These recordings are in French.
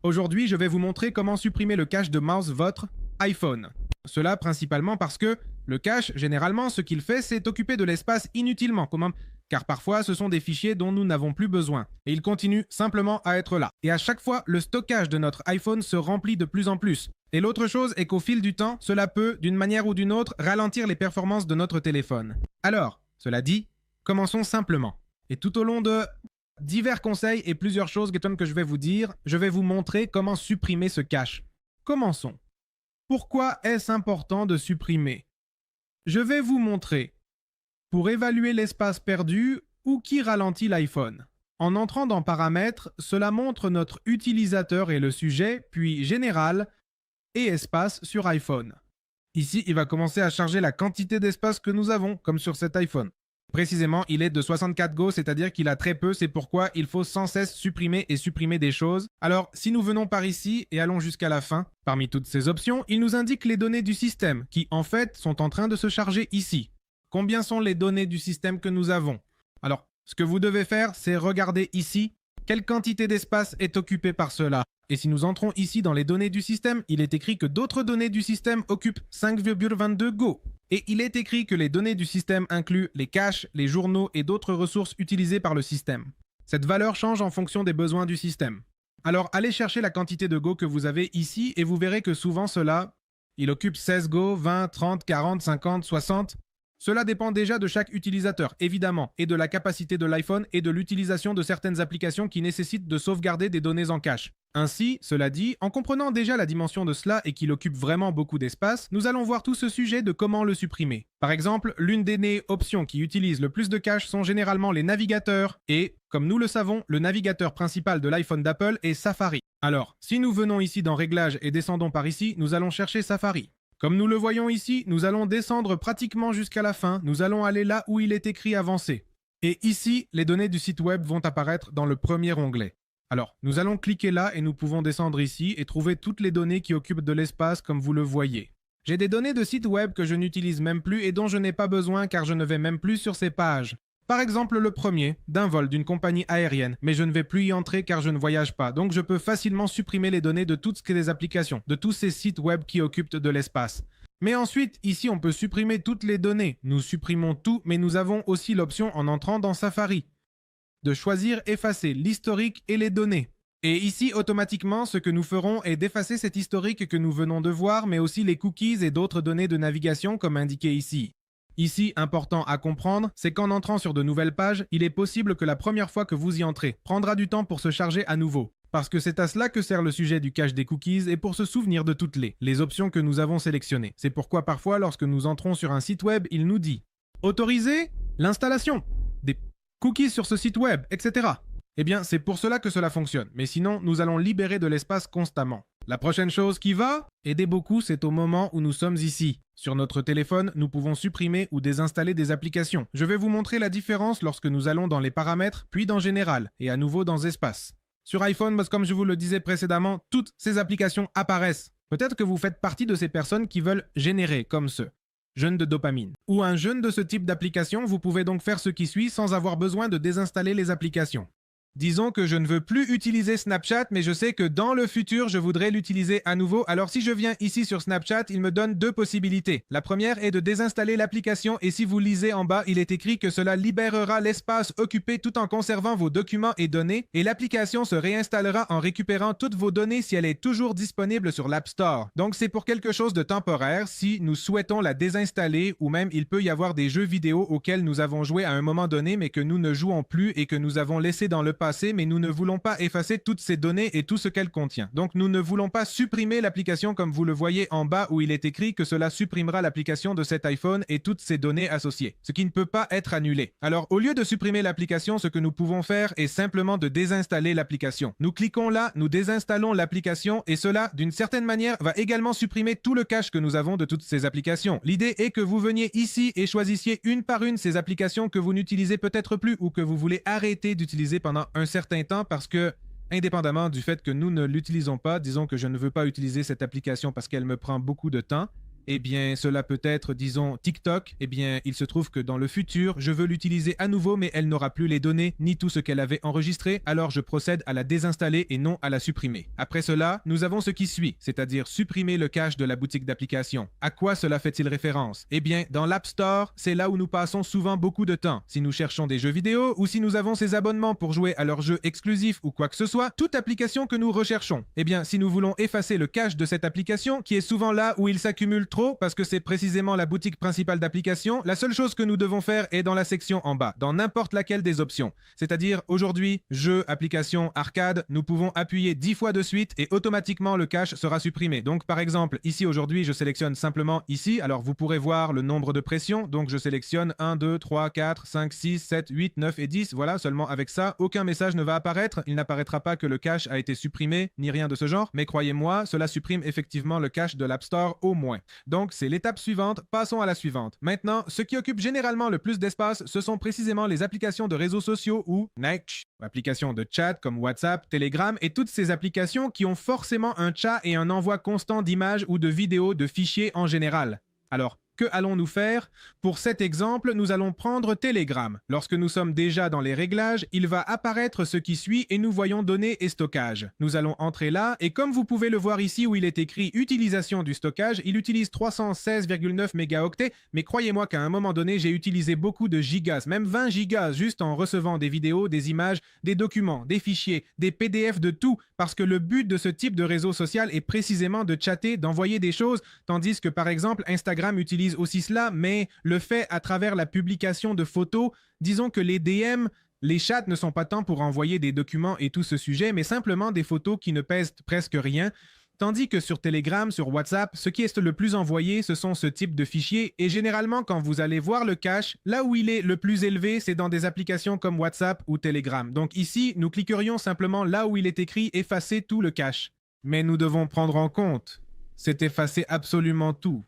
Aujourd'hui, je vais vous montrer comment supprimer le cache de mouse votre iPhone. Cela principalement parce que le cache, généralement, ce qu'il fait, c'est occuper de l'espace inutilement, car parfois ce sont des fichiers dont nous n'avons plus besoin, et ils continuent simplement à être là. Et à chaque fois, le stockage de notre iPhone se remplit de plus en plus. Et l'autre chose est qu'au fil du temps, cela peut, d'une manière ou d'une autre, ralentir les performances de notre téléphone. Alors, cela dit, commençons simplement. Et tout au long de divers conseils et plusieurs choses que je vais vous dire, je vais vous montrer comment supprimer ce cache. Commençons. Pourquoi est-ce important de supprimer? Je vais vous montrer pour évaluer l'espace perdu ou qui ralentit l'iPhone. En entrant dans Paramètres, cela montre notre utilisateur et le sujet, puis Général et Espace sur iPhone. Ici, il va commencer à charger la quantité d'espace que nous avons, comme sur cet iPhone. Précisément, il est de 64 Go, c'est-à-dire qu'il a très peu, c'est pourquoi il faut sans cesse supprimer et supprimer des choses. Alors, si nous venons par ici et allons jusqu'à la fin, parmi toutes ces options, il nous indique les données du système, qui en fait sont en train de se charger ici. Combien sont les données du système que nous avons? Alors, ce que vous devez faire, c'est regarder ici quelle quantité d'espace est occupée par cela. Et si nous entrons ici dans les données du système, il est écrit que d'autres données du système occupent 5,22 Go. Et il est écrit que les données du système incluent les caches, les journaux et d'autres ressources utilisées par le système. Cette valeur change en fonction des besoins du système. Alors allez chercher la quantité de Go que vous avez ici et vous verrez que souvent cela, il occupe 16 Go, 20, 30, 40, 50, 60. Cela dépend déjà de chaque utilisateur, évidemment, et de la capacité de l'iPhone et de l'utilisation de certaines applications qui nécessitent de sauvegarder des données en cache. Ainsi, cela dit, en comprenant déjà la dimension de cela et qu'il occupe vraiment beaucoup d'espace, nous allons voir tout ce sujet de comment le supprimer. Par exemple, l'une des options qui utilisent le plus de cache sont généralement les navigateurs et, comme nous le savons, le navigateur principal de l'iPhone d'Apple est Safari. Alors, si nous venons ici dans Réglages et descendons par ici, nous allons chercher Safari. Comme nous le voyons ici, nous allons descendre pratiquement jusqu'à la fin, nous allons aller là où il est écrit Avancer. Et ici, les données du site web vont apparaître dans le premier onglet. Alors, nous allons cliquer là et nous pouvons descendre ici et trouver toutes les données qui occupent de l'espace comme vous le voyez. J'ai des données de sites web que je n'utilise même plus et dont je n'ai pas besoin car je ne vais même plus sur ces pages. Par exemple le premier, d'un vol d'une compagnie aérienne, mais je ne vais plus y entrer car je ne voyage pas, donc je peux facilement supprimer les données de toutes ces applications, de tous ces sites web qui occupent de l'espace. Mais ensuite, ici on peut supprimer toutes les données, nous supprimons tout, mais nous avons aussi l'option en entrant dans Safari, de choisir effacer l'historique et les données. Et ici, automatiquement, ce que nous ferons est d'effacer cet historique que nous venons de voir, mais aussi les cookies et d'autres données de navigation comme indiqué ici. Ici, important à comprendre, c'est qu'en entrant sur de nouvelles pages, il est possible que la première fois que vous y entrez prendra du temps pour se charger à nouveau. Parce que c'est à cela que sert le sujet du cache des cookies et pour se souvenir de toutes les options que nous avons sélectionnées. C'est pourquoi parfois, lorsque nous entrons sur un site web, il nous dit « Autoriser l'installation des cookies sur ce site web, etc. » Eh bien, c'est pour cela que cela fonctionne, mais sinon, nous allons libérer de l'espace constamment. La prochaine chose qui va aider beaucoup, c'est au moment où nous sommes ici. Sur notre téléphone, nous pouvons supprimer ou désinstaller des applications. Je vais vous montrer la différence lorsque nous allons dans les paramètres, puis dans Général, et à nouveau dans Espace. Sur iPhone, comme je vous le disais précédemment, toutes ces applications apparaissent. Peut-être que vous faites partie de ces personnes qui veulent générer, comme ce jeûne de dopamine. Ou un jeûne de ce type d'application, vous pouvez donc faire ce qui suit sans avoir besoin de désinstaller les applications. Disons que je ne veux plus utiliser Snapchat, mais je sais que dans le futur, je voudrais l'utiliser à nouveau. Alors si je viens ici sur Snapchat, il me donne deux possibilités. La première est de désinstaller l'application et si vous lisez en bas, il est écrit que cela libérera l'espace occupé tout en conservant vos documents et données et l'application se réinstallera en récupérant toutes vos données si elle est toujours disponible sur l'App Store. Donc c'est pour quelque chose de temporaire si nous souhaitons la désinstaller ou même il peut y avoir des jeux vidéo auxquels nous avons joué à un moment donné mais que nous ne jouons plus et que nous avons laissé dans le passé, mais nous ne voulons pas effacer toutes ces données et tout ce qu'elle contient. Donc nous ne voulons pas supprimer l'application comme vous le voyez en bas où il est écrit que cela supprimera l'application de cet iPhone et toutes ses données associées, ce qui ne peut pas être annulé. Alors au lieu de supprimer l'application, ce que nous pouvons faire est simplement de désinstaller l'application. Nous cliquons là, nous désinstallons l'application et cela, d'une certaine manière, va également supprimer tout le cache que nous avons de toutes ces applications. L'idée est que vous veniez ici et choisissiez une par une ces applications que vous n'utilisez peut-être plus ou que vous voulez arrêter d'utiliser pendant un certain temps parce que, indépendamment du fait que nous ne l'utilisons pas, disons que je ne veux pas utiliser cette application parce qu'elle me prend beaucoup de temps, Eh bien, cela peut être, disons, TikTok. Eh bien, il se trouve que dans le futur, je veux l'utiliser à nouveau, mais elle n'aura plus les données ni tout ce qu'elle avait enregistré, alors je procède à la désinstaller et non à la supprimer. Après cela, nous avons ce qui suit, c'est-à-dire supprimer le cache de la boutique d'application. À quoi cela fait-il référence? Eh bien, dans l'App Store, c'est là où nous passons souvent beaucoup de temps. Si nous cherchons des jeux vidéo ou si nous avons ces abonnements pour jouer à leurs jeux exclusifs ou quoi que ce soit, toute application que nous recherchons. Eh bien, si nous voulons effacer le cache de cette application, qui est souvent là où il s'accumule trop, parce que c'est précisément la boutique principale d'application, la seule chose que nous devons faire est dans la section en bas, dans n'importe laquelle des options. C'est-à-dire, aujourd'hui, jeu, application, arcade, nous pouvons appuyer 10 fois de suite et automatiquement le cache sera supprimé. Donc, par exemple, ici aujourd'hui, je sélectionne simplement ici. Alors, vous pourrez voir le nombre de pressions. Donc, je sélectionne 1, 2, 3, 4, 5, 6, 7, 8, 9 et 10. Voilà, seulement avec ça, aucun message ne va apparaître. Il n'apparaîtra pas que le cache a été supprimé, ni rien de ce genre. Mais croyez-moi, cela supprime effectivement le cache de l'App Store au moins. Donc, c'est l'étape suivante. Passons à la suivante. Maintenant, ce qui occupe généralement le plus d'espace, ce sont précisément les applications de réseaux sociaux ou NICE, applications de chat comme WhatsApp, Telegram et toutes ces applications qui ont forcément un chat et un envoi constant d'images ou de vidéos, de fichiers en général. Alors, que allons-nous faire? Pour cet exemple, nous allons prendre Telegram. Lorsque nous sommes déjà dans les réglages, il va apparaître ce qui suit et nous voyons données et stockage. Nous allons entrer là et comme vous pouvez le voir ici où il est écrit utilisation du stockage, il utilise 316,9 mégaoctets, mais croyez-moi qu'à un moment donné, j'ai utilisé beaucoup de gigas, même 20 gigas juste en recevant des vidéos, des images, des documents, des fichiers, des PDF de tout, parce que le but de ce type de réseau social est précisément de chatter, d'envoyer des choses, tandis que par exemple Instagram utilise aussi cela, mais le fait à travers la publication de photos, disons que les DM, les chats ne sont pas tant pour envoyer des documents et tout ce sujet, mais simplement des photos qui ne pèsent presque rien, tandis que sur Telegram, sur WhatsApp, ce qui est le plus envoyé, ce sont ce type de fichiers, et généralement quand vous allez voir le cache, là où il est le plus élevé, c'est dans des applications comme WhatsApp ou Telegram. Donc ici, nous cliquerions simplement là où il est écrit « Effacer tout le cache ». Mais nous devons prendre en compte, c'est effacer absolument tout.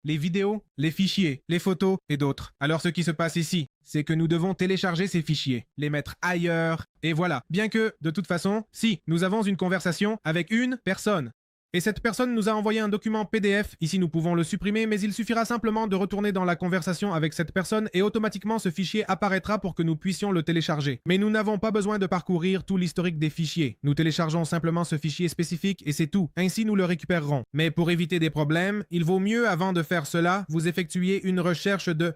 Les vidéos, les fichiers, les photos et d'autres. Alors ce qui se passe ici, c'est que nous devons télécharger ces fichiers, les mettre ailleurs, et voilà. Bien que, de toute façon, si nous avons une conversation avec une personne, et cette personne nous a envoyé un document PDF, ici nous pouvons le supprimer, mais il suffira simplement de retourner dans la conversation avec cette personne et automatiquement ce fichier apparaîtra pour que nous puissions le télécharger. Mais nous n'avons pas besoin de parcourir tout l'historique des fichiers. Nous téléchargeons simplement ce fichier spécifique et c'est tout. Ainsi nous le récupérerons. Mais pour éviter des problèmes, il vaut mieux avant de faire cela, vous effectuer une recherche de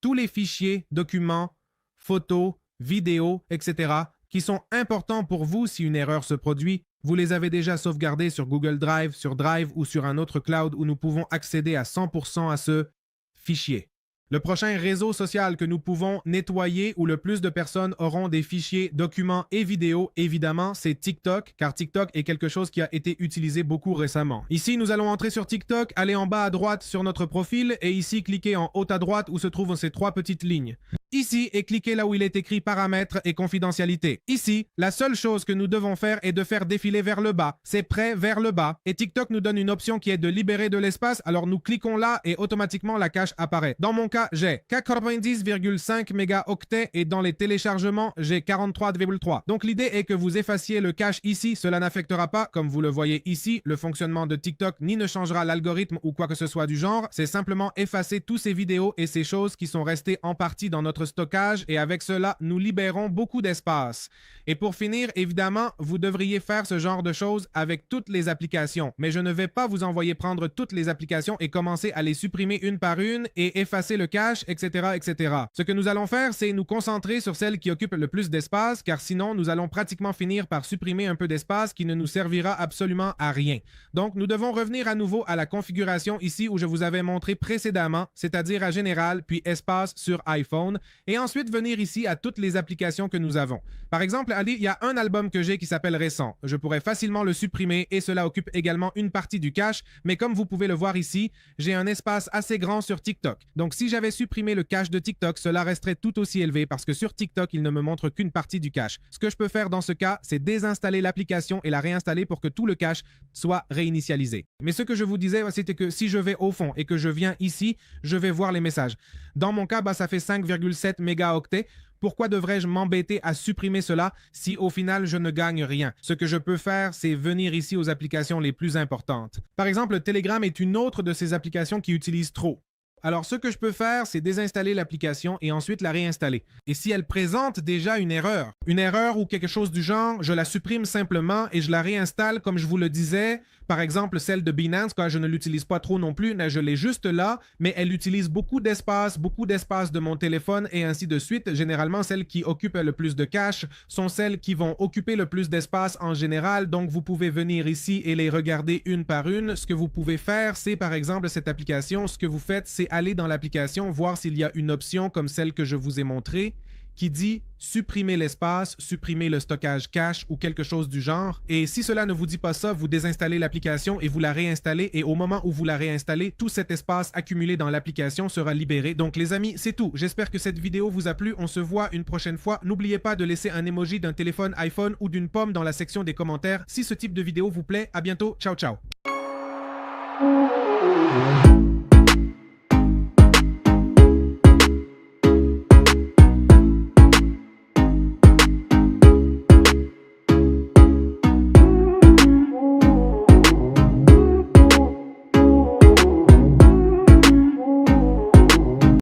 tous les fichiers, documents, photos, vidéos, etc. qui sont importants pour vous si une erreur se produit. Vous les avez déjà sauvegardés sur Google Drive, sur Drive ou sur un autre cloud où nous pouvons accéder à 100% à ce fichier. Le prochain réseau social que nous pouvons nettoyer où le plus de personnes auront des fichiers, documents et vidéos, évidemment, c'est TikTok, car TikTok est quelque chose qui a été utilisé beaucoup récemment. Ici, nous allons entrer sur TikTok, aller en bas à droite sur notre profil et ici, cliquer en haut à droite où se trouvent ces trois petites lignes. Ici, et cliquez là où il est écrit paramètres et confidentialité. Ici, la seule chose que nous devons faire est de faire défiler vers le bas. C'est prêt vers le bas. Et TikTok nous donne une option qui est de libérer de l'espace, alors nous cliquons là et automatiquement la cache apparaît. Dans mon cas, j'ai 90,5 mégaoctets et dans les téléchargements, j'ai 43,3. Donc l'idée est que vous effaciez le cache ici, cela n'affectera pas, comme vous le voyez ici, le fonctionnement de TikTok ni ne changera l'algorithme ou quoi que ce soit du genre. C'est simplement effacer tous ces vidéos et ces choses qui sont restées en partie dans notre stockage et avec cela, nous libérons beaucoup d'espace. Et pour finir, évidemment, vous devriez faire ce genre de choses avec toutes les applications, mais je ne vais pas vous envoyer prendre toutes les applications et commencer à les supprimer une par une et effacer le cache, etc., etc. Ce que nous allons faire, c'est nous concentrer sur celles qui occupent le plus d'espace, car sinon, nous allons pratiquement finir par supprimer un peu d'espace qui ne nous servira absolument à rien. Donc, nous devons revenir à nouveau à la configuration ici où je vous avais montré précédemment, c'est-à-dire à Général, puis Espace sur iPhone, et ensuite venir ici à toutes les applications que nous avons. Par exemple, allez, il y a un album que j'ai qui s'appelle Récent. Je pourrais facilement le supprimer et cela occupe également une partie du cache, mais comme vous pouvez le voir ici, j'ai un espace assez grand sur TikTok. Donc si j'avais supprimé le cache de TikTok, cela resterait tout aussi élevé parce que sur TikTok, il ne me montre qu'une partie du cache. Ce que je peux faire dans ce cas, c'est désinstaller l'application et la réinstaller pour que tout le cache soit réinitialisé. Mais ce que je vous disais, c'était que si je vais au fond et que je viens ici, je vais voir les messages. Dans mon cas, ça fait 5,7 mégaoctets. Pourquoi devrais-je m'embêter à supprimer cela si au final je ne gagne rien? Ce que je peux faire, c'est venir ici aux applications les plus importantes. Par exemple, Telegram est une autre de ces applications qui utilise trop. Alors, ce que je peux faire, c'est désinstaller l'application et ensuite la réinstaller. Et si elle présente déjà une erreur ou quelque chose du genre, je la supprime simplement et je la réinstalle comme je vous le disais. Par exemple, celle de Binance, quand je ne l'utilise pas trop non plus, je l'ai juste là, mais elle utilise beaucoup d'espace de mon téléphone et ainsi de suite. Généralement, celles qui occupent le plus de cache sont celles qui vont occuper le plus d'espace en général. Donc, vous pouvez venir ici et les regarder une par une. Ce que vous pouvez faire, c'est par exemple cette application. Ce que vous faites, c'est aller dans l'application, voir s'il y a une option comme celle que je vous ai montrée qui dit supprimer l'espace, supprimer le stockage cache ou quelque chose du genre. Et si cela ne vous dit pas ça, vous désinstallez l'application et vous la réinstallez. Et au moment où vous la réinstallez, tout cet espace accumulé dans l'application sera libéré. Donc les amis, c'est tout. J'espère que cette vidéo vous a plu. On se voit une prochaine fois. N'oubliez pas de laisser un emoji d'un téléphone iPhone ou d'une pomme dans la section des commentaires. Si ce type de vidéo vous plaît, à bientôt. Ciao, ciao.